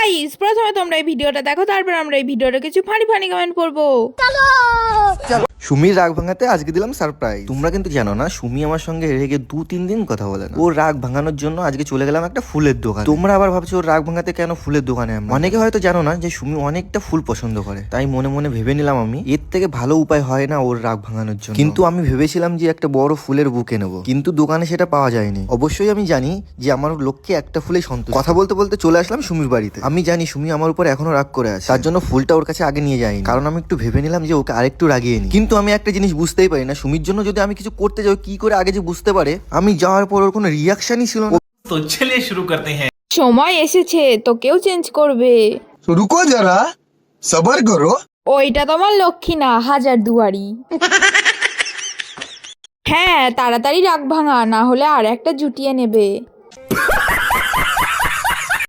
Guys, প্রথমে তোমরা এই ভিডিওটা দেখো, তারপর আমরা এই ভিডিওটা কিছু ফানি ফানি কমেন্ট করবো। সুমির রাগ ভাঙাতে আজকে দিলাম সারপ্রাইজ। তোমরা কিন্তু জানো না সুমি আমার সঙ্গে রেগে 2-3 দিন কথা বলে না। ওর রাগ ভাঙানোর জন্য আজকে চলে গেলাম একটা ফুলের দোকান। তোমরা আবার ভাবছো ওর রাগ ভাঙাতে কেন ফুলের দোকানে আমি? অনেকে হয়তো জানো না যে সুমি অনেকটা ফুল পছন্দ করে, তাই মনে মনে ভেবে নিলাম আমি এর থেকে ভালো উপায় হয় না ওর রাগ ভাঙানোর জন্য। কিন্তু আমি ভেবেছিলাম যে একটা বড় ফুলের বুকে নেবো, কিন্তু দোকানে সেটা পাওয়া যায়নি। অবশ্যই আমি জানি যে আমার লক্ষ্যে একটা ফুলে সন্তুষ্ট। কথা বলতে বলতে চলে আসলাম সুমির বাড়িতে। আমি জানি সুমি আমার উপর এখনো রাগ করে আছে, তার জন্য ফুলটা ওর কাছে আগে নিয়ে যাইনি, কারণ আমি একটু ভেবে নিলাম যে ওকে আরেকটু রাগিয়ে নি। কিন্তু আমি একটা জিনিস বুঝতেই পারি না, সুমির জন্য যদি আমি কিছু করতে যাই কি করে আগে যে বুঝতে পারে। আমি যাওয়ার পর ওর কোনো রিয়াকশনই ছিল না। तो चलिए शुरू करते हैं। সময় এসেছে, তোকেও চেঞ্জ করবে। तो रुको जरा सबर करो। ওইটা তোমার লক্ষ্মী না, হাজার দুয়ারি। হ্যাঁ, তাড়াতাড়ি রাগ ভাঙা, না হলে আর একটা জুটিয়ে নেবে।